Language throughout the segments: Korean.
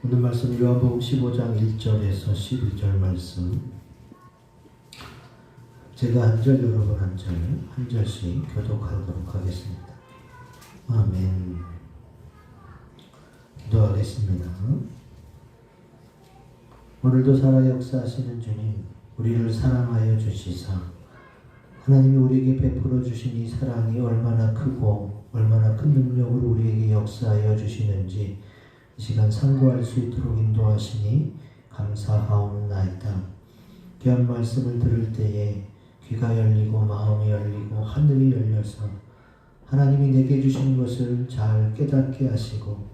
오늘 말씀 요한복음 15장 1절에서 12절 말씀, 제가 한 절 여러분 한 절씩 교독하도록 하겠습니다. 아멘. 기도하겠습니다. 오늘도 살아 역사하시는 주님, 우리를 사랑하여 주시사 하나님이 우리에게 베풀어 주신 이 사랑이 얼마나 크고 얼마나 큰 능력으로 우리에게 역사하여 주시는지 이 시간 상고할 수 있도록 인도하시니 감사하옵나이다. 귀한 말씀을 들을 때에 귀가 열리고 마음이 열리고 하늘이 열려서 하나님이 내게 주신 것을 잘 깨닫게 하시고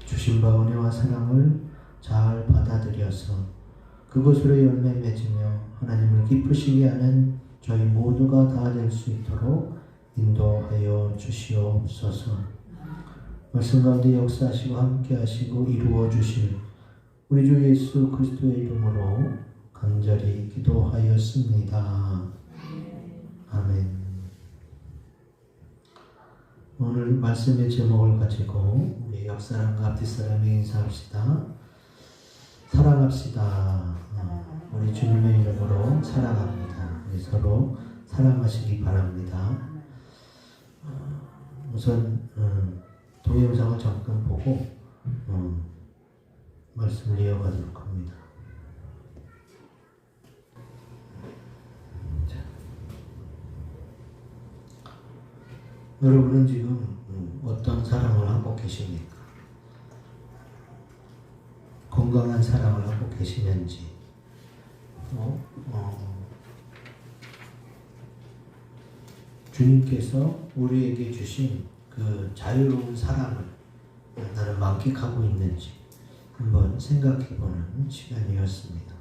주신 바 은혜와 사랑을 잘 받아들여서 그것으로 열매 맺으며 하나님을 기쁘시게 하는 저희 모두가 다 될 수 있도록 인도하여 주시옵소서. 말씀 가운데 역사하시고 함께 하시고 이루어 주실 우리 주 예수 그리스도의 이름으로 간절히 기도하였습니다. 아멘. 오늘 말씀의 제목을 가지고 우리 옆사람과 앞뒷사람에 인사합시다. 사랑합시다. 우리 주님의 이름으로 사랑합니다. 우리 서로 사랑하시기 바랍니다. 우선 동영상을 잠깐 보고 말씀을 이어가도록 합니다. 자. 여러분은 지금 어떤 사랑을 하고 계십니까? 건강한 사랑을 하고 계시는지, 주님께서 우리에게 주신 그 자유로운 사랑을 나는 만끽하고 있는지 한번 생각해보는 시간이었습니다.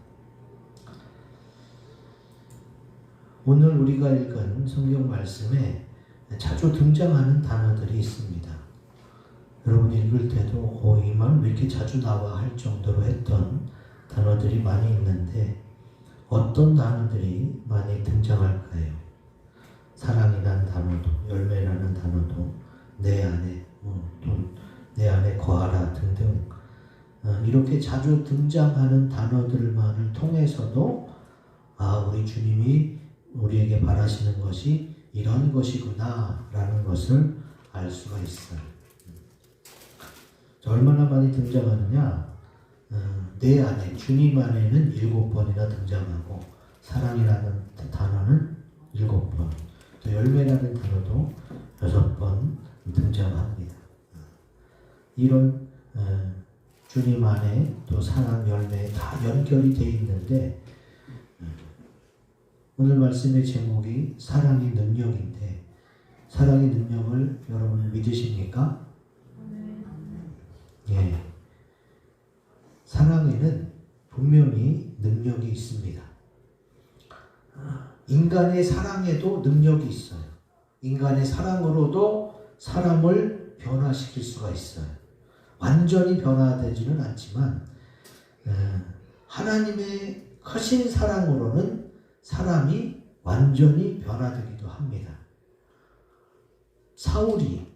오늘 우리가 읽은 성경 말씀에 자주 등장하는 단어들이 있습니다. 여러분이 읽을 때도 이 말 왜 이렇게 자주 나와 할 정도로 했던 단어들이 많이 있는데 어떤 단어들이 많이 등장할까요? 사랑이라는 단어도, 열매라는 단어도, 내 안에, 또 내 안에 거하라 등등 이렇게 자주 등장하는 단어들만을 통해서도 우리 주님이 우리에게 바라시는 것이 이런 것이구나 라는 것을 알 수가 있어요. 얼마나 많이 등장하느냐? 내 안에, 주님 안에는 7번이나 등장하고 사랑이라는 단어는 7번, 또 열매라는 단어도 6번 등장합니다. 이런 주님 안에 또 사랑, 열매 다 연결이 되어 있는데 오늘 말씀의 제목이 사랑의 능력인데 사랑의 능력을 여러분 믿으십니까? 예. 사랑에는 분명히 능력이 있습니다. 인간의 사랑에도 능력이 있어요. 인간의 사랑으로도 사람을 변화시킬 수가 있어요. 완전히 변화되지는 않지만 하나님의 크신 사랑으로는 사람이 완전히 변화되기도 합니다. 사울이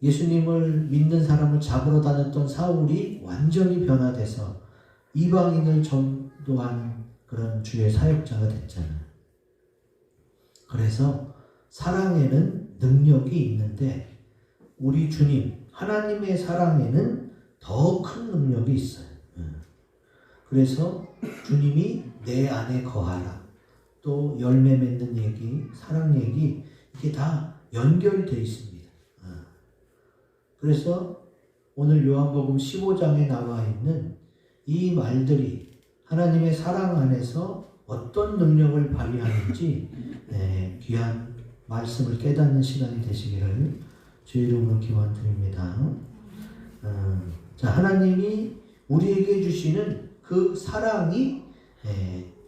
예수님을 믿는 사람을 잡으러 다녔던 사울이 완전히 변화돼서 이방인을 전도한 그런 주의 사역자가 됐잖아요. 그래서 사랑에는 능력이 있는데 우리 주님 하나님의 사랑에는 더 큰 능력이 있어요. 그래서 주님이 내 안에 거하라, 또 열매 맺는 얘기, 사랑 얘기, 이게 다 연결되어 있습니다. 그래서 오늘 요한복음 15장에 나와 있는 이 말들이 하나님의 사랑 안에서 어떤 능력을 발휘하는지 귀한 말씀을 깨닫는 시간이 되시기를 주 이름으로 기원드립니다. 자, 하나님이 우리에게 주시는 그 사랑이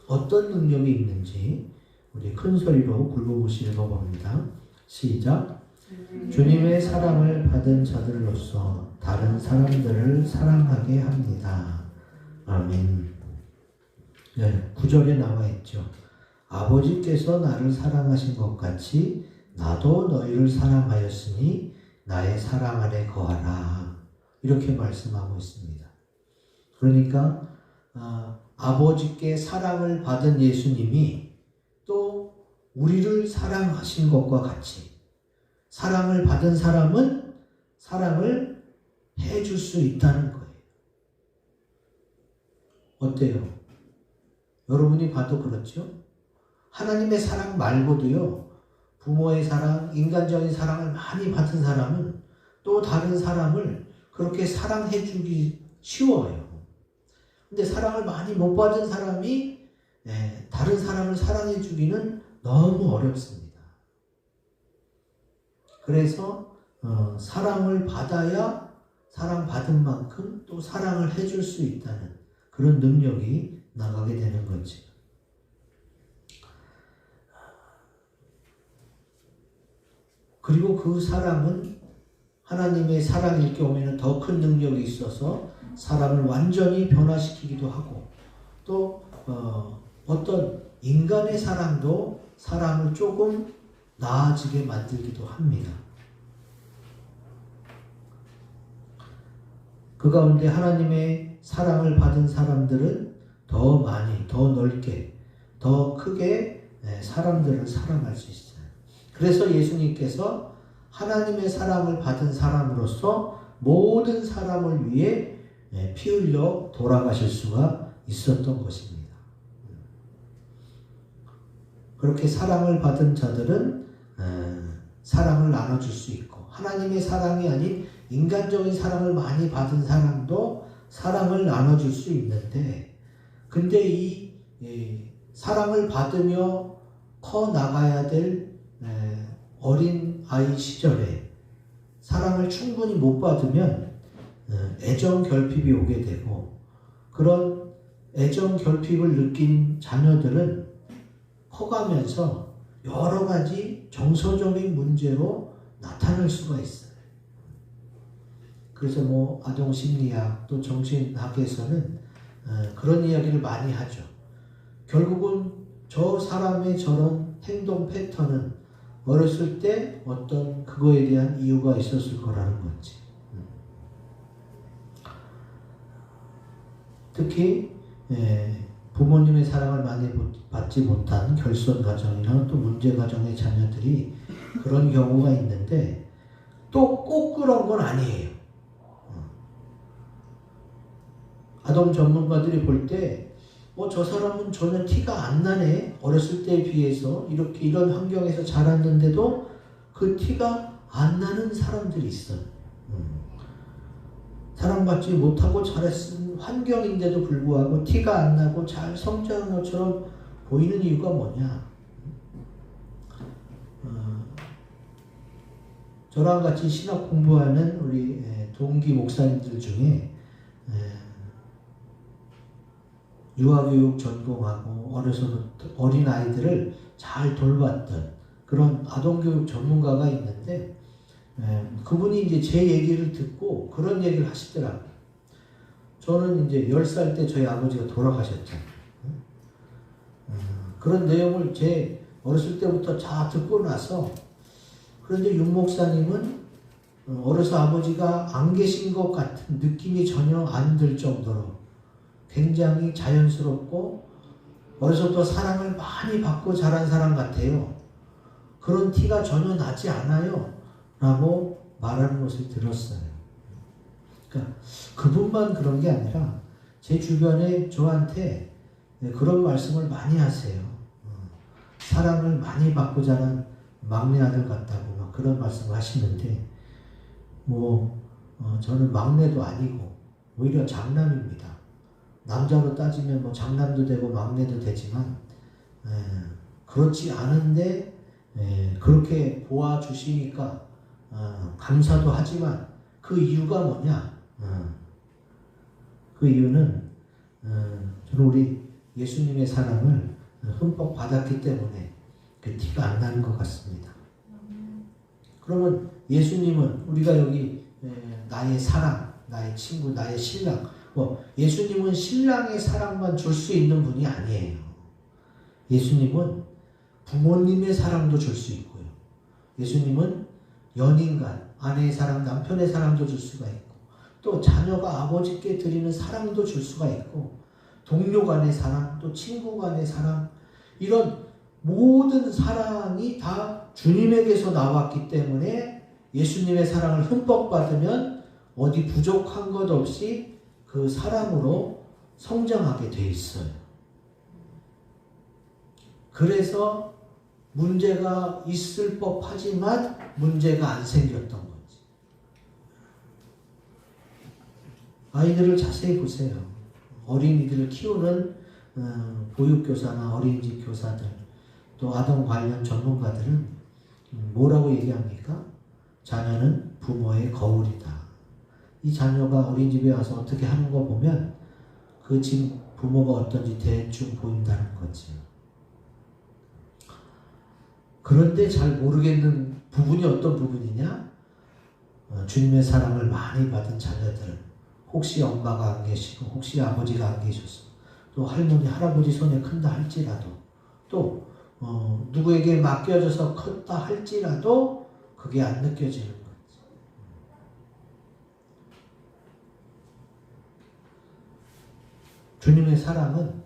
어떤 능력이 있는지 우리 큰 소리로 굴보듯이 읽어봅니다. 시작. 주님의 사랑을 받은 자들로서 다른 사람들을 사랑하게 합니다. 아멘. 9절에 나와 있죠. 아버지께서 나를 사랑하신 것 같이 나도 너희를 사랑하였으니 나의 사랑 안에 거하라. 이렇게 말씀하고 있습니다. 그러니까 아버지께 사랑을 받은 예수님이 또 우리를 사랑하신 것과 같이 사랑을 받은 사람은 사랑을 해줄 수 있다는 거예요. 어때요? 여러분이 봐도 그렇죠? 하나님의 사랑 말고도요, 부모의 사랑, 인간적인 사랑을 많이 받은 사람은 또 다른 사람을 그렇게 사랑해 주기 쉬워요. 근데 사랑을 많이 못 받은 사람이 다른 사람을 사랑해 주기는 너무 어렵습니다. 그래서 사랑을 받아야 사랑받은 만큼 또 사랑을 해줄 수 있다는 그런 능력이 나가게 되는 거지. 그리고 그 사랑은 하나님의 사랑일 경우에는 더 큰 능력이 있어서 사람을 완전히 변화시키기도 하고 또 어떤 인간의 사랑도 사람을 조금 나아지게 만들기도 합니다. 그 가운데 하나님의 사랑을 받은 사람들은 더 많이, 더 넓게, 더 크게 사람들을 사랑할 수 있어요. 그래서 예수님께서 하나님의 사랑을 받은 사람으로서 모든 사람을 위해 피 흘려 돌아가실 수가 있었던 것입니다. 그렇게 사랑을 받은 자들은 사랑을 나눠줄 수 있고 하나님의 사랑이 아닌 인간적인 사랑을 많이 받은 사람도 사랑을 나눠줄 수 있는데 근데 이 사랑을 받으며 커 나가야 될 어린 아이 시절에 사랑을 충분히 못 받으면 애정 결핍이 오게 되고 그런 애정 결핍을 느낀 자녀들은 커가면서 여러 가지 정서적인 문제로 나타날 수가 있어요. 그래서 아동심리학 또 정신학에서는 그런 이야기를 많이 하죠. 결국은 저 사람의 저런 행동 패턴은 어렸을 때 어떤 그거에 대한 이유가 있었을 거라는 거지. 특히 부모님의 사랑을 많이 받지 못한 결손 가정이나 또 문제 가정의 자녀들이 그런 경우가 있는데 또 꼭 그런 건 아니에요. 아동 전문가들이 볼 때 저 사람은 전혀 티가 안 나네. 어렸을 때에 비해서 이런 환경에서 자랐는데도 그 티가 안 나는 사람들이 있어요. 사랑받지 못하고 자랐은 환경인데도 불구하고 티가 안 나고 잘 성장한 것처럼 보이는 이유가 뭐냐? 저랑 같이 신학 공부하는 우리 동기 목사님들 중에 유아교육 전공하고 어려서부터 어린 아이들을 잘 돌봤던 그런 아동교육 전문가가 있는데 그분이 이제 제 얘기를 듣고 그런 얘기를 하시더라고요. 저는 이제 10살 때 저희 아버지가 돌아가셨잖아요. 그런 내용을 제 어렸을 때부터 다 듣고 나서 그런데 윤 목사님은 어려서 아버지가 안 계신 것 같은 느낌이 전혀 안 들 정도로 굉장히 자연스럽고 어려서부터 사랑을 많이 받고 자란 사람 같아요. 그런 티가 전혀 나지 않아요. 라고 말하는 것을 들었어요. 그러니까 그분만 그런 게 아니라 제 주변에 저한테 그런 말씀을 많이 하세요. 사랑을 많이 받고 자란 막내 아들 같다고 막 그런 말씀을 하시는데 저는 막내도 아니고 오히려 장남입니다. 남자로 따지면 장남도 되고 막내도 되지만 그렇지 않은데 그렇게 보아주시니까 감사도 하지만 그 이유가 뭐냐? 그 이유는 저는 우리 예수님의 사랑을 흠뻑 받았기 때문에 그 티가 안 나는 것 같습니다. 그러면 예수님은 우리가 여기 나의 사랑, 나의 친구, 나의 신랑 예수님은 신랑의 사랑만 줄 수 있는 분이 아니에요. 예수님은 부모님의 사랑도 줄 수 있고요. 예수님은 연인 간, 아내의 사랑, 남편의 사랑도 줄 수가 있고 또 자녀가 아버지께 드리는 사랑도 줄 수가 있고, 동료 간의 사랑, 또 친구 간의 사랑, 이런 모든 사랑이 다 주님에게서 나왔기 때문에 예수님의 사랑을 흠뻑 받으면 어디 부족한 것 없이 그 사랑으로 성장하게 돼 있어요. 그래서 문제가 있을 법하지만 문제가 안 생겼던 거지. 아이들을 자세히 보세요. 어린이들을 키우는 보육교사나 어린이집 교사들, 또 아동 관련 전문가들은 뭐라고 얘기합니까? 자녀는 부모의 거울이다. 이 자녀가 어린이집에 와서 어떻게 하는 거 보면 그 집 부모가 어떤지 대충 보인다는 거지. 그런데 잘 모르겠는 부분이 어떤 부분이냐? 주님의 사랑을 많이 받은 자녀들은 혹시 엄마가 안 계시고 혹시 아버지가 안 계셔서 또 할머니 할아버지 손에 큰다 할지라도 또 누구에게 맡겨져서 컸다 할지라도 그게 안 느껴지는 거지. 주님의 사랑은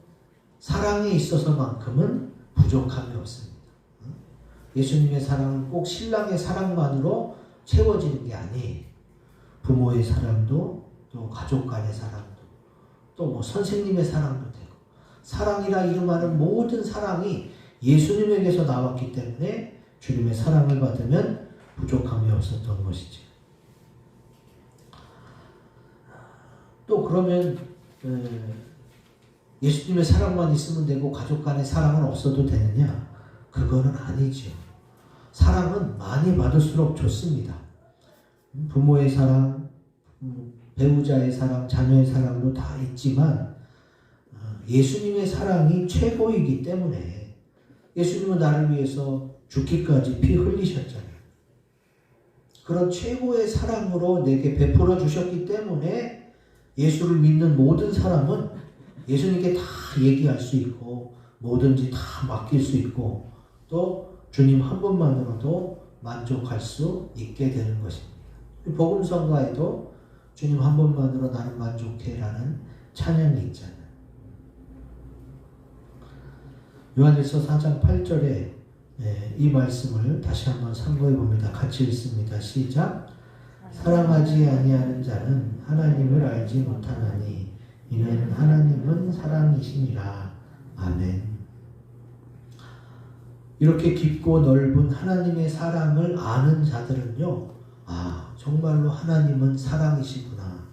사랑에 있어서만큼은 부족함이 없습니다. 예수님의 사랑은 꼭 신랑의 사랑만으로 채워지는 게 아니에요. 부모의 사랑도, 또 가족 간의 사랑도, 또 뭐 선생님의 사랑도 되고, 사랑이라 이름하는 모든 사랑이 예수님에게서 나왔기 때문에 주님의 사랑을 받으면 부족함이 없었던 것이죠. 또 그러면 예수님의 사랑만 있으면 되고 가족 간의 사랑은 없어도 되느냐? 그거는 아니죠. 사랑은 많이 받을수록 좋습니다. 부모의 사랑, 배우자의 사랑, 자녀의 사랑도 다 있지만 예수님의 사랑이 최고이기 때문에 예수님은 나를 위해서 죽기까지 피 흘리셨잖아요. 그런 최고의 사랑으로 내게 베풀어 주셨기 때문에 예수를 믿는 모든 사람은 예수님께 다 얘기할 수 있고 뭐든지 다 맡길 수 있고 또 주님 한 분만으로도 만족할 수 있게 되는 것입니다. 복음성가에도 주님 한 분만으로 나는 만족해 라는 찬양이 있잖아요. 요한일서 4장 8절에 이 말씀을 다시 한번 상고해 봅니다. 같이 읽습니다. 시작. 사랑하지 아니하는 자는 하나님을 알지 못하나니 이는 하나님은 사랑이시니라. 아멘. 이렇게 깊고 넓은 하나님의 사랑을 아는 자들은요, 정말로 하나님은 사랑이시구나.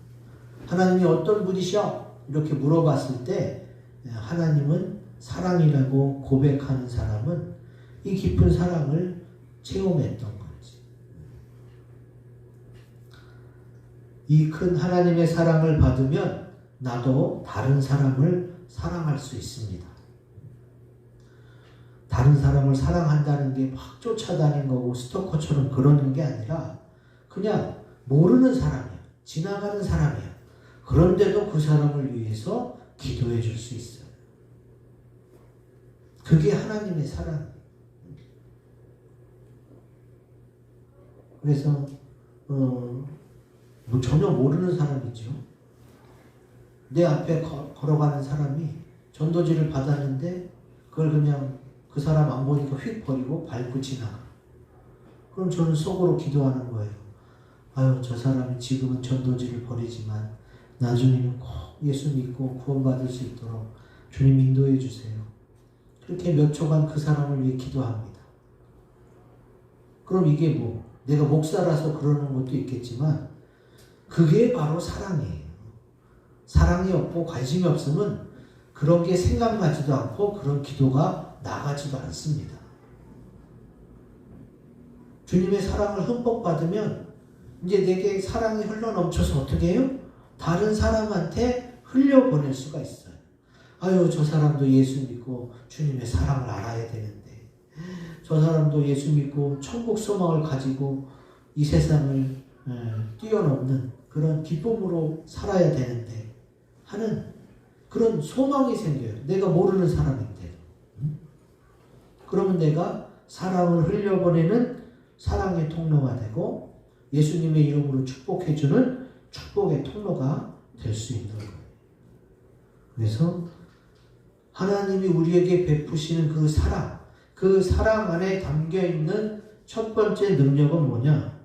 하나님이 어떤 분이셔? 이렇게 물어봤을 때 하나님은 사랑이라고 고백하는 사람은 이 깊은 사랑을 체험했던 거지. 이 큰 하나님의 사랑을 받으면 나도 다른 사람을 사랑할 수 있습니다. 다른 사람을 사랑한다는 게 막 쫓아다니는 거고 스토커처럼 그러는 게 아니라 그냥 모르는 사람이야. 지나가는 사람이야. 그런데도 그 사람을 위해서 기도해 줄 수 있어요. 그게 하나님의 사랑이에요. 그래서 전혀 모르는 사람이죠. 내 앞에 걸어가는 사람이 전도지를 받았는데 그걸 그냥 그 사람 안 보니까 휙 버리고 밟고 지나가. 그럼 저는 속으로 기도하는 거예요. 아유, 저 사람이 지금은 전도지를 버리지만 나중에는 꼭 예수 믿고 구원받을 수 있도록 주님 인도해 주세요. 그렇게 몇 초간 그 사람을 위해 기도합니다. 그럼 이게 뭐 내가 목사라서 그러는 것도 있겠지만 그게 바로 사랑이에요. 사랑이 없고 관심이 없으면 그런 게 생각나지도 않고 그런 기도가 나가지도 않습니다. 주님의 사랑을 흠뻑 받으면 이제 내게 사랑이 흘러넘쳐서 어떻게 해요? 다른 사람한테 흘려보낼 수가 있어요. 아유, 저 사람도 예수 믿고 주님의 사랑을 알아야 되는데, 저 사람도 예수 믿고 천국 소망을 가지고 이 세상을 뛰어넘는 그런 기쁨으로 살아야 되는데 하는 그런 소망이 생겨요. 내가 모르는 사람인데. 그러면 내가 사랑을 흘려보내는 사랑의 통로가 되고 예수님의 이름으로 축복해주는 축복의 통로가 될 수 있는 거예요. 그래서 하나님이 우리에게 베푸시는 그 사랑 안에 담겨 있는 첫 번째 능력은 뭐냐?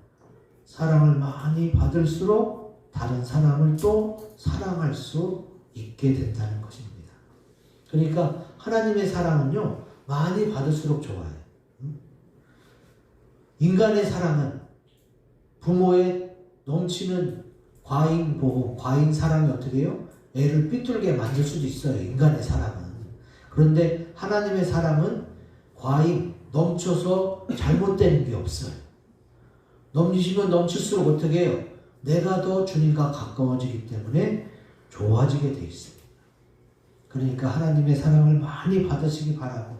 사랑을 많이 받을수록 다른 사람을 또 사랑할 수 있게 된다는 것입니다. 그러니까 하나님의 사랑은요, 많이 받을수록 좋아요. 인간의 사랑은 부모의 넘치는 과잉 보호, 과잉 사랑이 어떻게 해요? 애를 삐뚤게 만들 수도 있어요. 인간의 사랑은. 그런데 하나님의 사랑은 과잉, 넘쳐서 잘못되는 게 없어요. 넘치면 넘칠수록 어떻게 해요? 내가 더 주님과 가까워지기 때문에 좋아지게 돼 있습니다. 그러니까 하나님의 사랑을 많이 받으시기 바라고,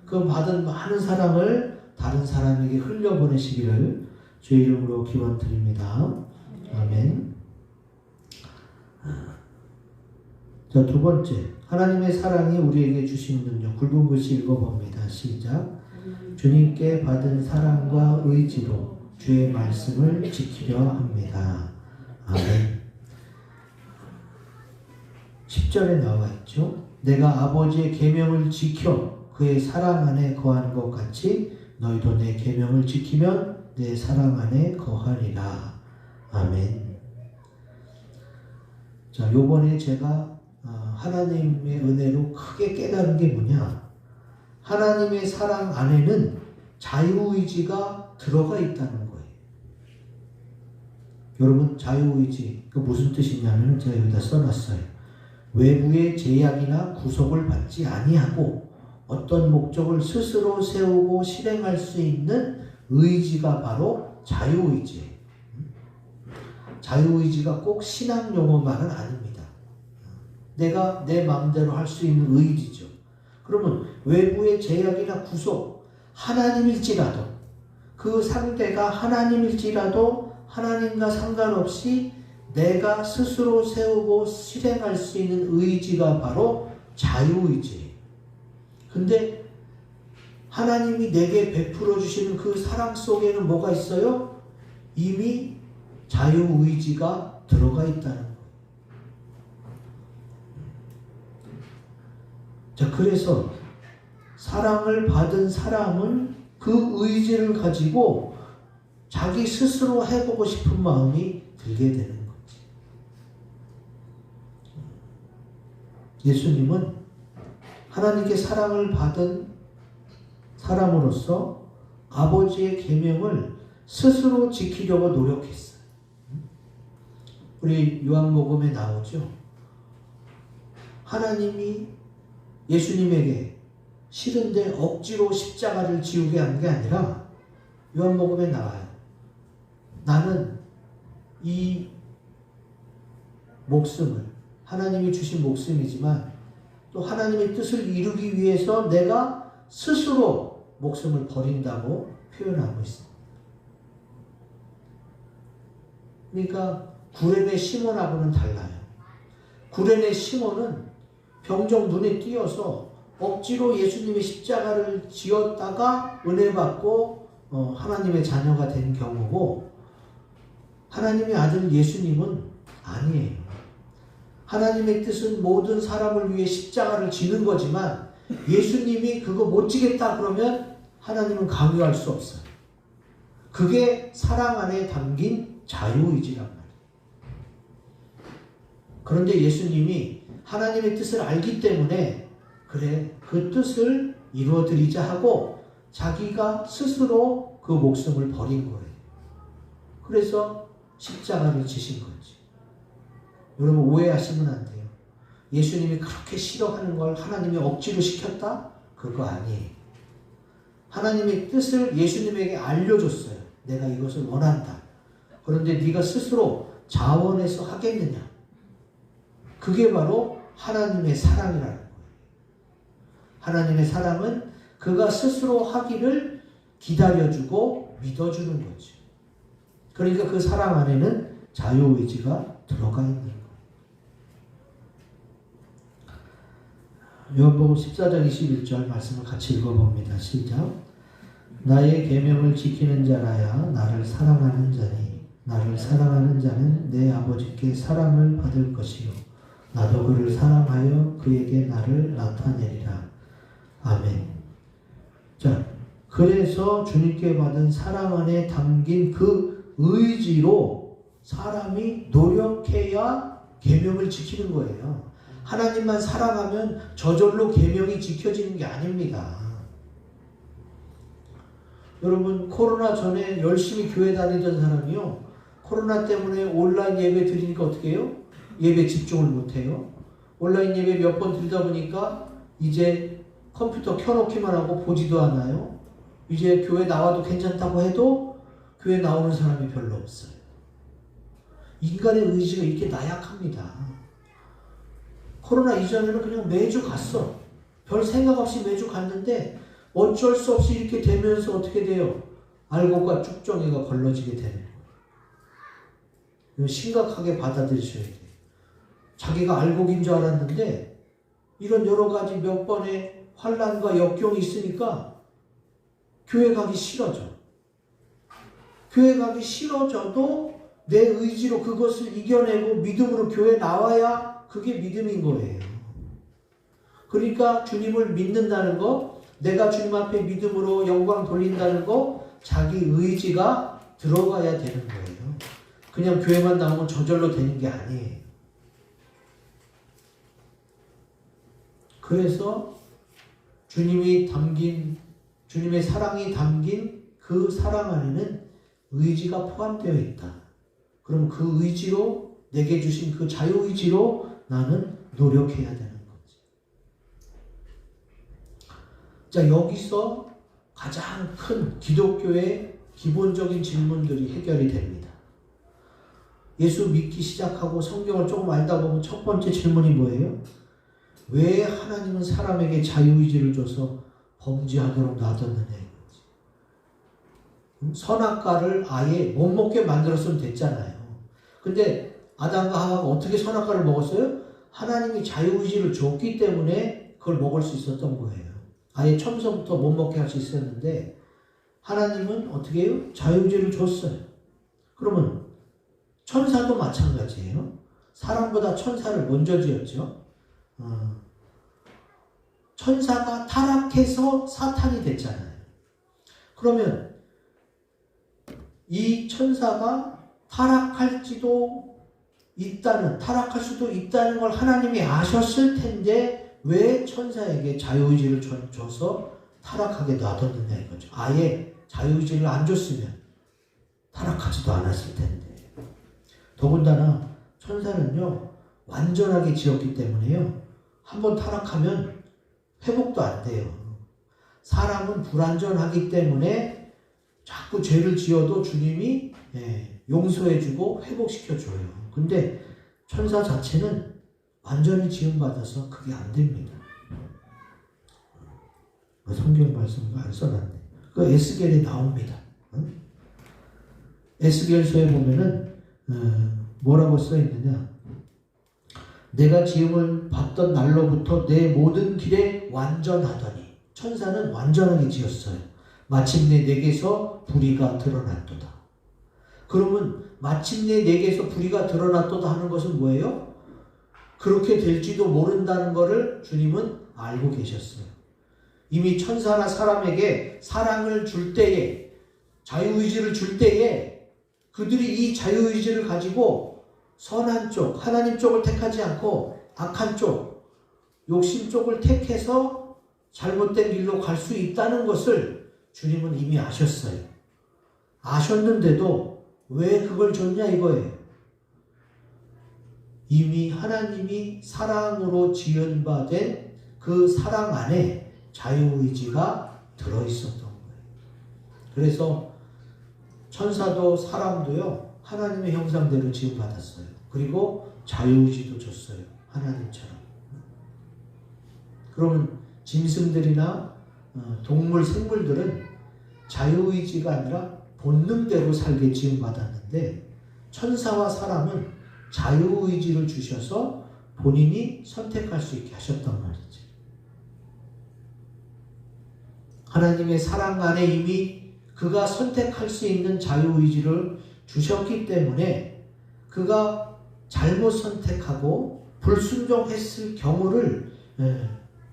그 받은 많은 사랑을 다른 사람에게 흘려보내시기를 주의 이름으로 기원드립니다. 아멘. 자, 두 번째, 하나님의 사랑이 우리에게 주신 능력. 굵은 글씨 읽어봅니다. 시작. 주님께 받은 사랑과 의지로 주의 말씀을 지키려 합니다. 아멘. 10절에 나와 있죠. 내가 아버지의 계명을 지켜 그의 사랑 안에 거하는 것 같이 너희도 내 계명을 지키면 내 사랑 안에 거하리라. 아멘. 자, 요번에 제가 하나님의 은혜로 크게 깨달은 게 뭐냐? 하나님의 사랑 안에는 자유의지가 들어가 있다는 거예요. 여러분, 자유의지, 그 무슨 뜻이냐면 제가 여기다 써놨어요. 외부의 제약이나 구속을 받지 아니하고 어떤 목적을 스스로 세우고 실행할 수 있는 의지가 바로 자유의지예요. 자유의지가 꼭 신앙 용어만은 아닙니다. 내가 내 마음대로 할 수 있는 의지죠. 그러면 외부의 제약이나 구속, 하나님일지라도, 그 상대가 하나님일지라도 하나님과 상관없이 내가 스스로 세우고 실행할 수 있는 의지가 바로 자유의지예요. 근데 하나님이 내게 베풀어 주시는 그 사랑 속에는 뭐가 있어요? 이미 자유의지가 들어가 있다는 거예요. 자, 그래서 사랑을 받은 사람은 그 의지를 가지고 자기 스스로 해보고 싶은 마음이 들게 되는 거지. 예수님은 하나님께 사랑을 받은 사람으로서 아버지의 계명을 스스로 지키려고 노력했어요. 우리 요한복음에 나오죠. 하나님이 예수님에게 싫은데 억지로 십자가를 지우게 한 게 아니라 요한복음에 나와요. 나는 이 목숨을, 하나님이 주신 목숨이지만 또 하나님의 뜻을 이루기 위해서 내가 스스로 목숨을 버린다고 표현하고 있습니다. 그러니까 구레네 시몬하고는 달라요. 구레네 시몬은 병정 눈에 띄어서 억지로 예수님의 십자가를 지었다가 은혜 받고 하나님의 자녀가 된 경우고, 하나님의 아들 예수님은 아니에요. 하나님의 뜻은 모든 사람을 위해 십자가를 지는 거지만 예수님이 그거 못 지겠다 그러면 하나님은 강요할 수 없어요. 그게 사랑 안에 담긴 자유의지란 말이에요. 그런데 예수님이 하나님의 뜻을 알기 때문에 그래, 그 뜻을 이루어드리자 하고 자기가 스스로 그 목숨을 버린 거예요. 그래서 십자가를 지신 거지. 여러분, 오해하시면 안 돼요. 예수님이 그렇게 싫어하는 걸 하나님이 억지로 시켰다? 그거 아니에요. 하나님의 뜻을 예수님에게 알려줬어요. 내가 이것을 원한다. 그런데 네가 스스로 자원해서 하겠느냐? 그게 바로 하나님의 사랑이라는 거예요. 하나님의 사랑은 그가 스스로 하기를 기다려주고 믿어주는 거죠. 그러니까 그 사랑 안에는 자유의지가 들어가 있는 거예요. 요한복음 14장 21절 말씀을 같이 읽어봅니다. 시작. 나의 계명을 지키는 자라야 나를 사랑하는 자니 나를 사랑하는 자는 내 아버지께 사랑을 받을 것이요 나도 그를 사랑하여 그에게 나를 나타내리라. 아멘. 자, 그래서 주님께 받은 사랑 안에 담긴 그 의지로 사람이 노력해야 계명을 지키는 거예요. 하나님만 사랑하면 저절로 계명이 지켜지는 게 아닙니다. 여러분, 코로나 전에 열심히 교회 다니던 사람이요, 코로나 때문에 온라인 예배 드리니까 어떻게 해요? 예배 집중을 못해요. 온라인 예배 몇 번 드리다 보니까 이제 컴퓨터 켜놓기만 하고 보지도 않아요. 이제 교회 나와도 괜찮다고 해도 교회 나오는 사람이 별로 없어요. 인간의 의지가 이렇게 나약합니다. 코로나 이전에는 그냥 매주 갔어. 별 생각 없이 매주 갔는데 어쩔 수 없이 이렇게 되면서 어떻게 돼요? 알곡과 쭉정이가 걸러지게 되는 거예요. 심각하게 받아들이셔야 돼요. 자기가 알곡인 줄 알았는데 이런 여러 가지 몇 번의 환난과 역경이 있으니까 교회 가기 싫어져. 교회 가기 싫어져도 내 의지로 그것을 이겨내고 믿음으로 교회 나와야 그게 믿음인 거예요. 그러니까 주님을 믿는다는 거, 내가 주님 앞에 믿음으로 영광 돌린다는 거, 자기 의지가 들어가야 되는 거예요. 그냥 교회만 나오면 저절로 되는 게 아니에요. 그래서 주님의 사랑이 담긴 그 사랑 안에는 의지가 포함되어 있다. 그럼 그 의지로, 내게 주신 그 자유의지로 나는 노력해야 되는 거지. 자, 여기서 가장 큰 기독교의 기본적인 질문들이 해결이 됩니다. 예수 믿기 시작하고 성경을 조금 알다 보면 첫 번째 질문이 뭐예요? 왜 하나님은 사람에게 자유의지를 줘서 범죄하도록 놔뒀느냐 이거지. 선악과를 아예 못 먹게 만들었으면 됐잖아요. 근데 아담과 하와가 어떻게 선악과를 먹었어요? 하나님이 자유의지를 줬기 때문에 그걸 먹을 수 있었던 거예요. 아예 처음부터 못 먹게 할 수 있었는데 하나님은 어떻게 해요? 자유의지를 줬어요. 그러면 천사도 마찬가지예요. 사람보다 천사를 먼저 지었죠. 천사가 타락해서 사탄이 됐잖아요. 그러면 이 천사가 타락할 수도 있다는 걸 하나님이 아셨을 텐데 왜 천사에게 자유의지를 줘서 타락하게 놔뒀느냐 이거죠. 아예 자유의지를 안 줬으면 타락하지도 않았을 텐데. 더군다나 천사는요, 완전하게 지었기 때문에요, 한번 타락하면 회복도 안 돼요. 사람은 불완전하기 때문에 자꾸 죄를 지어도 주님이 용서해주고 회복시켜줘요. 근데 천사 자체는 완전히 지음받아서 그게 안 됩니다. 성경 말씀 안 써놨네. 그 에스겔에 나옵니다. 에스겔서에 보면은 뭐라고 써있느냐. 내가 지음을 받던 날로부터 내 모든 길에 완전하더니, 천사는 완전하게 지었어요. 마침내 내게서 불의가 드러났도다. 그러면 마침내 내게서 불의가 드러났도다 하는 것은 뭐예요? 그렇게 될지도 모른다는 것을 주님은 알고 계셨어요. 이미 천사나 사람에게 사랑을 줄 때에, 자유의지를 줄 때에 그들이 이 자유의지를 가지고 선한 쪽, 하나님 쪽을 택하지 않고 악한 쪽, 욕심 쪽을 택해서 잘못된 길로 갈 수 있다는 것을 주님은 이미 아셨어요. 아셨는데도 왜 그걸 줬냐 이거예요. 이미 하나님이 사랑으로 지은 바 된 그 사랑 안에 자유의지가 들어있었던 거예요. 그래서 천사도 사람도요, 하나님의 형상대로 지음받았어요. 그리고 자유의지도 줬어요. 하나님처럼. 그러면 짐승들이나 동물, 생물들은 자유의지가 아니라 본능대로 살게 지음받았는데, 천사와 사람은 자유의지를 주셔서 본인이 선택할 수 있게 하셨단 말이죠. 하나님의 사랑 안에 이미 그가 선택할 수 있는 자유의지를 주셨기 때문에 그가 잘못 선택하고 불순종했을 경우를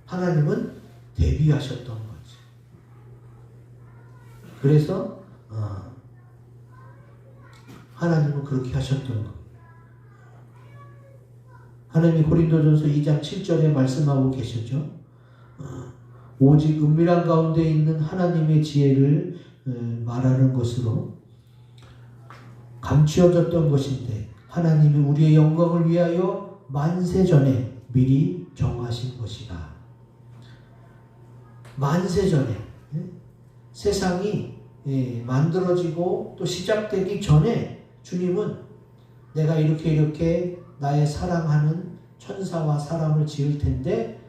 하나님은 대비하셨던 거죠. 그래서 하나님은 그렇게 하셨던 거예요. 하나님이 고린도전서 2장 7절에 말씀하고 계시죠. 오직 은밀한 가운데 있는 하나님의 지혜를 말하는 것으로 감추어졌던 것인데 하나님이 우리의 영광을 위하여 만세전에 미리 정하신 것이다. 만세전에 세상이 만들어지고 또 시작되기 전에 주님은 내가 이렇게 나의 사랑하는 천사와 사람을 지을 텐데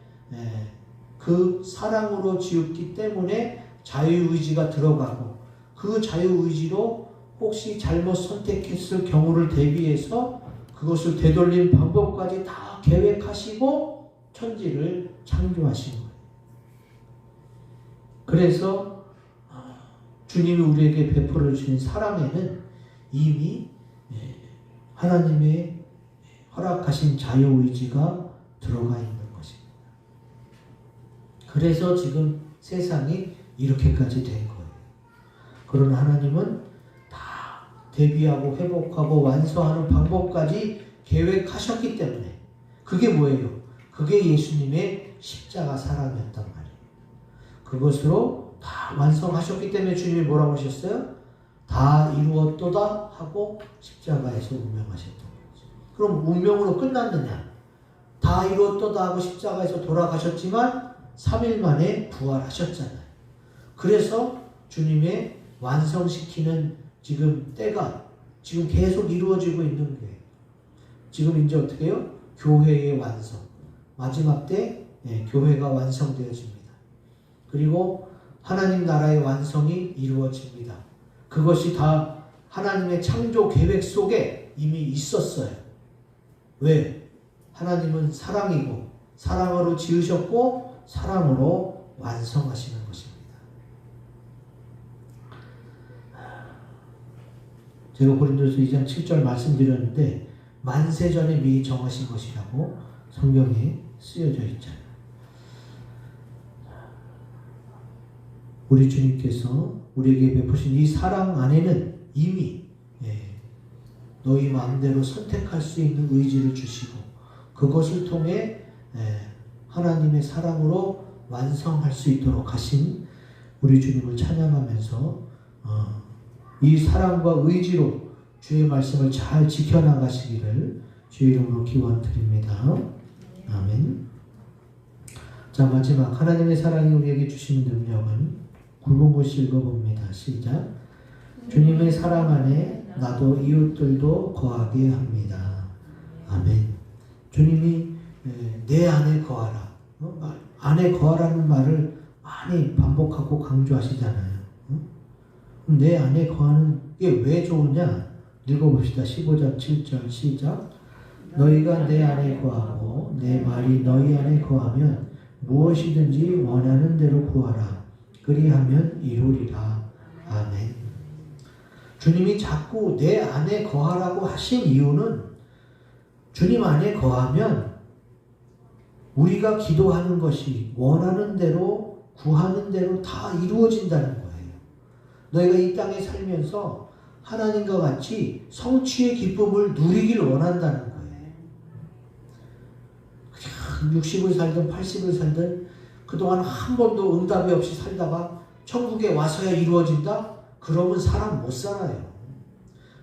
그 사랑으로 지었기 때문에 자유의지가 들어가고 그 자유의지로 혹시 잘못 선택했을 경우를 대비해서 그것을 되돌린 방법까지 다 계획하시고 천지를 창조하신 거예요. 그래서 주님이 우리에게 베풀어 주신 사랑에는 이미 하나님의 허락하신 자유의지가 들어가 있는 것입니다. 그래서 지금 세상이 이렇게까지 된 거예요. 그러나 하나님은 다 대비하고 회복하고 완성하는 방법까지 계획하셨기 때문에 그게 뭐예요? 그게 예수님의 십자가 사랑이었단 말이에요. 그것으로 다 완성하셨기 때문에 주님이 뭐라고 하셨어요? 다 이루었도다 하고 십자가에서 운명하셨던 거죠. 그럼 운명으로 끝났느냐? 다 이루었도다 하고 십자가에서 돌아가셨지만 3일 만에 부활하셨잖아요. 그래서 주님의 완성시키는 지금 때가 지금 계속 이루어지고 있는 거예요. 지금 이제 어떻게 해요? 교회의 완성. 마지막 때 교회가 완성되어집니다. 그리고 하나님 나라의 완성이 이루어집니다. 그것이 다 하나님의 창조 계획 속에 이미 있었어요. 왜? 하나님은 사랑이고 사랑으로 지으셨고 사랑으로 완성하시는 것입니다. 제가 고린도서 2장 7절 말씀드렸는데 만세전에 미리 정하신 것이라고 성경에 쓰여져 있잖아요. 우리 주님께서 우리에게 베푸신 이 사랑 안에는 이미 너희 마음대로 선택할 수 있는 의지를 주시고 그것을 통해 하나님의 사랑으로 완성할 수 있도록 하신 우리 주님을 찬양하면서 이 사랑과 의지로 주의 말씀을 잘 지켜나가시기를 주의 이름으로 기원드립니다. 아멘. 자, 마지막 하나님의 사랑이 우리에게 주신 능력은 굵은 곳이 읽어봅니다. 시작. 주님의 사랑 안에 나도 이웃들도 거하게 합니다. 아멘. 주님이 내 안에 거하라. 안에 거하라는 말을 많이 반복하고 강조하시잖아요. 내 안에 거하는 게 왜 좋으냐? 읽어봅시다. 15장 7절 시작. 너희가 내 안에 거하고 내 말이 너희 안에 거하면 무엇이든지 원하는 대로 구하라. 그리하면 이루리라. 아멘. 주님이 자꾸 내 안에 거하라고 하신 이유는 주님 안에 거하면 우리가 기도하는 것이 원하는 대로 구하는 대로 다 이루어진다는 거예요. 너희가 이 땅에 살면서 하나님과 같이 성취의 기쁨을 누리길 원한다는 거예요. 그냥 60을 살든 80을 살든 그동안 한 번도 응답이 없이 살다가 천국에 와서야 이루어진다? 그러면 사람 못 살아요.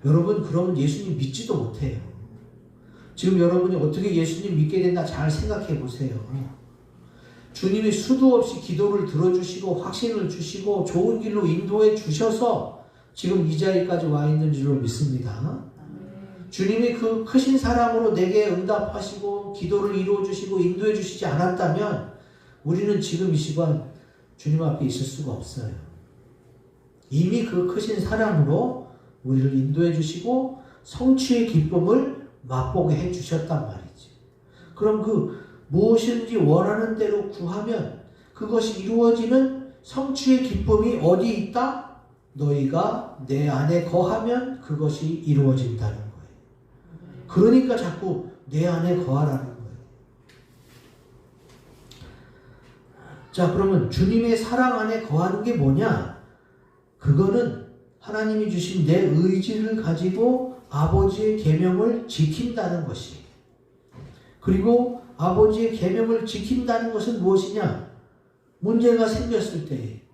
여러분, 그러면 예수님 믿지도 못해요. 지금 여러분이 어떻게 예수님 믿게 됐나 잘 생각해 보세요. 주님이 수도 없이 기도를 들어주시고 확신을 주시고 좋은 길로 인도해 주셔서 지금 이 자리까지 와 있는 줄로 믿습니다. 주님이 그 크신 사랑으로 내게 응답하시고 기도를 이루어 주시고 인도해 주시지 않았다면 우리는 지금 이 시간 주님 앞에 있을 수가 없어요. 이미 그 크신 사랑으로 우리를 인도해 주시고 성취의 기쁨을 맛보게 해 주셨단 말이지. 그럼 그 무엇인지 원하는 대로 구하면 그것이 이루어지는 성취의 기쁨이 어디 있다? 너희가 내 안에 거하면 그것이 이루어진다는 거예요. 그러니까 자꾸 내 안에 거하라는 거예요. 자, 그러면 주님의 사랑 안에 거하는 게 뭐냐? 그거는 하나님이 주신 내 의지를 가지고 아버지의 계명을 지킨다는 것이. 그리고 아버지의 계명을 지킨다는 것은 무엇이냐? 문제가 생겼을 때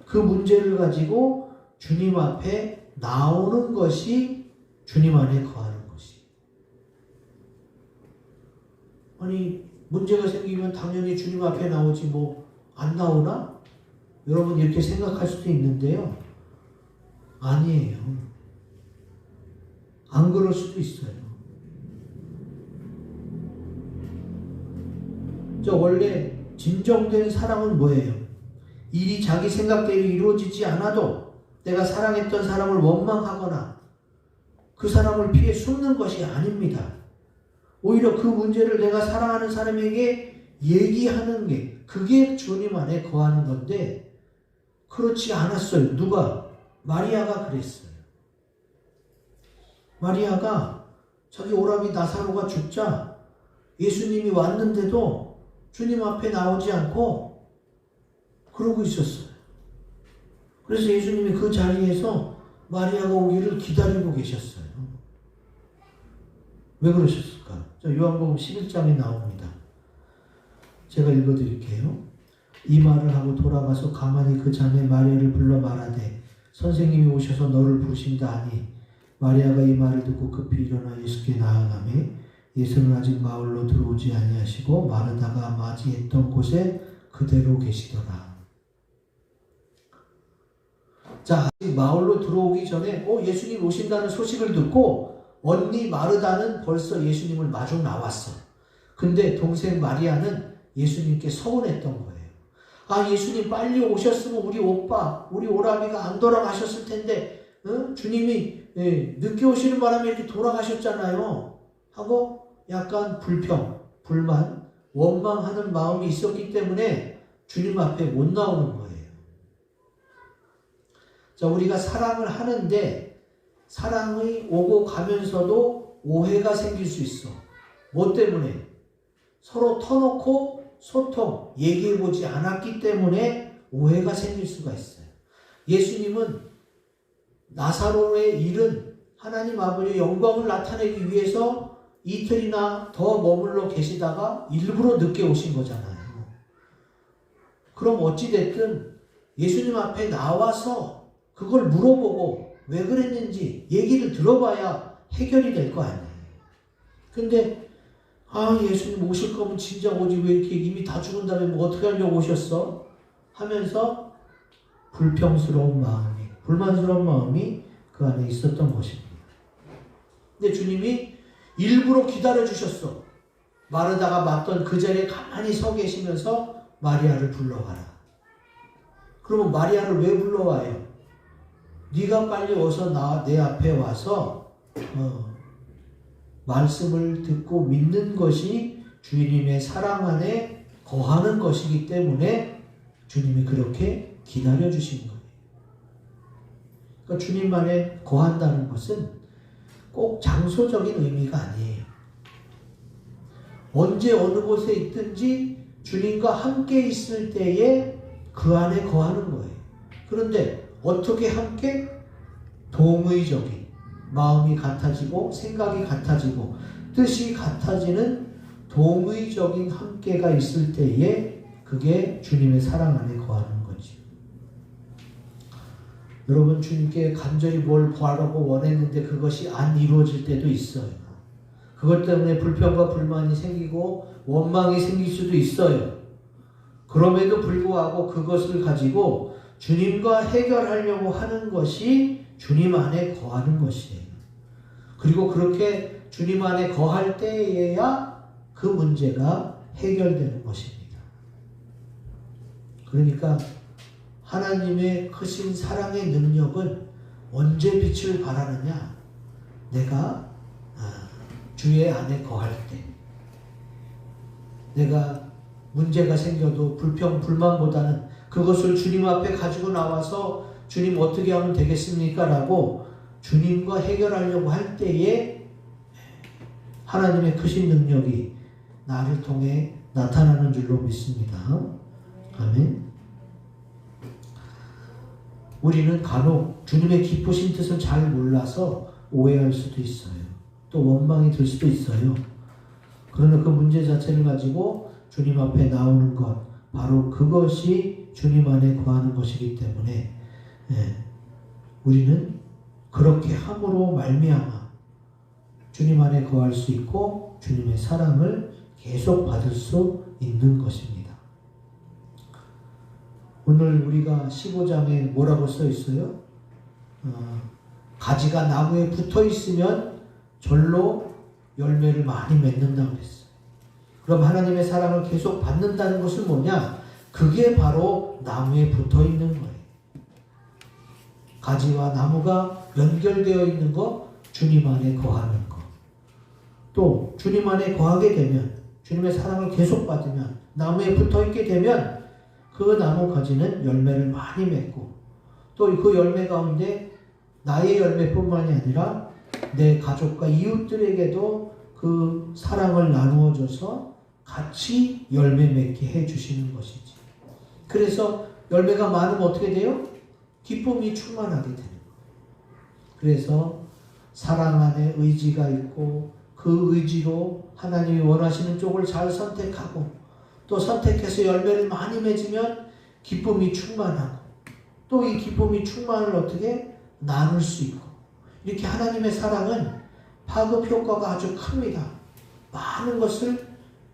그 문제를 가지고 주님 앞에 나오는 것이 주님 안에 거하는 것이. 아니, 문제가 생기면 당연히 주님 앞에 나오지 뭐 안 나오나? 여러분 이렇게 생각할 수도 있는데요. 아니에요. 안 그럴 수도 있어요. 원래 진정된 사랑은 뭐예요? 일이 자기 생각대로 이루어지지 않아도 내가 사랑했던 사람을 원망하거나 그 사람을 피해 숨는 것이 아닙니다. 오히려 그 문제를 내가 사랑하는 사람에게 얘기하는 게, 그게 주님 안에 거하는 건데 그렇지 않았어요. 누가? 마리아가 그랬어요. 마리아가 자기 오라비 나사로가 죽자 예수님이 왔는데도 주님 앞에 나오지 않고 그러고 있었어요. 그래서 예수님이 그 자리에서 마리아가 오기를 기다리고 계셨어요. 왜 그러셨을까? 요한복음 11장에 나옵니다. 제가 읽어드릴게요. 이 말을 하고 돌아가서 가만히 그 자매 마리아를 불러 말하되 선생님이 오셔서 너를 부르신다 하니 마리아가 이 말을 듣고 급히 일어나 예수께 나아가매 예수는 아직 마을로 들어오지 아니하시고 마르다가 맞이했던 곳에 그대로 계시더라. 자, 마을로 들어오기 전에 예수님 오신다는 소식을 듣고 언니 마르다는 벌써 예수님을 마중 나왔어. 근데 동생 마리아는 예수님께 서운했던 거예요. 아, 예수님 빨리 오셨으면 우리 오빠, 우리 오라비가 안 돌아가셨을 텐데 주님이 늦게 오시는 바람에 이렇게 돌아가셨잖아요. 하고 약간 불평, 불만, 원망하는 마음이 있었기 때문에 주님 앞에 못 나오는 거예요. 자, 우리가 사랑을 하는데 사랑이 오고 가면서도 오해가 생길 수 있어. 뭐 때문에? 서로 터놓고 소통, 얘기해보지 않았기 때문에 오해가 생길 수가 있어요. 예수님은 나사로의 일은 하나님 아버지의 영광을 나타내기 위해서 이틀이나 더 머물러 계시다가 일부러 늦게 오신 거잖아요. 그럼 어찌됐든 예수님 앞에 나와서 그걸 물어보고 왜 그랬는지 얘기를 들어봐야 해결이 될 거 아니에요. 근데 예수님 오실 거면 진작 오지 왜 이렇게 이미 다 죽은 다음에 뭐 어떻게 하려고 오셨어? 하면서 불평스러운 마음이, 불만스러운 마음이 그 안에 있었던 것입니다. 근데 주님이 일부러 기다려주셨어. 마르다가 맞던 그 자리에 가만히 서 계시면서 마리아를 불러와라. 그러면 마리아를 왜 불러와요? 네가 빨리 어서 내 앞에 와서 말씀을 듣고 믿는 것이 주님의 사랑 안에 거하는 것이기 때문에 주님이 그렇게 기다려주신 거예요. 그러니까 주님 안에 거한다는 것은 꼭 장소적인 의미가 아니에요. 언제 어느 곳에 있든지 주님과 함께 있을 때에 그 안에 거하는 거예요. 그런데 어떻게 함께? 동의적인, 마음이 같아지고 생각이 같아지고 뜻이 같아지는 동의적인 함께가 있을 때에 그게 주님의 사랑 안에 거하는 거죠. 여러분, 주님께 간절히 뭘 구하라고 원했는데 그것이 안 이루어질 때도 있어요. 그것 때문에 불평과 불만이 생기고 원망이 생길 수도 있어요. 그럼에도 불구하고 그것을 가지고 주님과 해결하려고 하는 것이 주님 안에 거하는 것이에요. 그리고 그렇게 주님 안에 거할 때에야 그 문제가 해결되는 것입니다. 그러니까 하나님의 크신 사랑의 능력은 언제 빛을 발하느냐? 내가 주의 안에 거할 때, 내가 문제가 생겨도 불평, 불만보다는 그것을 주님 앞에 가지고 나와서 주님 어떻게 하면 되겠습니까? 라고 주님과 해결하려고 할 때에 하나님의 크신 능력이 나를 통해 나타나는 줄로 믿습니다. 아멘. 우리는 간혹 주님의 기쁘신 뜻을 잘 몰라서 오해할 수도 있어요. 또 원망이 들 수도 있어요. 그러나 그 문제 자체를 가지고 주님 앞에 나오는 것, 바로 그것이 주님 안에 거하는 것이기 때문에 우리는 그렇게 함으로 말미암아 주님 안에 거할 수 있고 주님의 사랑을 계속 받을 수 있는 것입니다. 오늘 우리가 15장에 뭐라고 써 있어요? 가지가 나무에 붙어 있으면 절로 열매를 많이 맺는다고 그랬어요. 그럼 하나님의 사랑을 계속 받는다는 것은 뭐냐? 그게 바로 나무에 붙어 있는 거예요. 가지와 나무가 연결되어 있는 거, 주님 안에 거하는 거. 또 주님 안에 거하게 되면, 주님의 사랑을 계속 받으면, 나무에 붙어 있게 되면 그 나무 가지는 열매를 많이 맺고, 또 그 열매 가운데 나의 열매뿐만이 아니라 내 가족과 이웃들에게도 그 사랑을 나누어줘서 같이 열매 맺게 해주시는 것이지. 그래서 열매가 많으면 어떻게 돼요? 기쁨이 충만하게 되는 거예요. 그래서 사랑 안에 의지가 있고 그 의지로 하나님이 원하시는 쪽을 잘 선택하고 또 선택해서 열매를 많이 맺으면 기쁨이 충만하고 또 이 기쁨이 충만을 어떻게 나눌 수 있고, 이렇게 하나님의 사랑은 파급 효과가 아주 큽니다. 많은 것을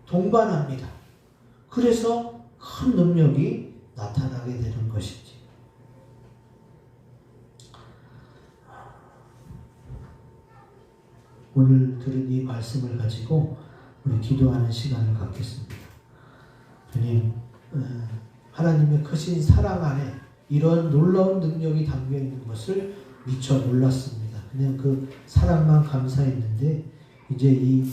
동반합니다. 그래서 큰 능력이 나타나게 되는 것이지. 오늘 들은 이 말씀을 가지고 우리 기도하는 시간을 갖겠습니다. 주님, 하나님의 크신 사랑 안에 이런 놀라운 능력이 담겨 있는 것을 미처 몰랐습니다. 그냥 그 사랑만 감사했는데 이제 이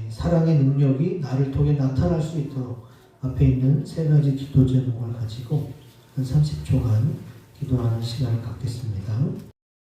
사랑의 능력이 나를 통해 나타날 수 있도록 앞에 있는 세 가지 기도 제목을 가지고 한 30초간 기도하는 시간을 갖겠습니다.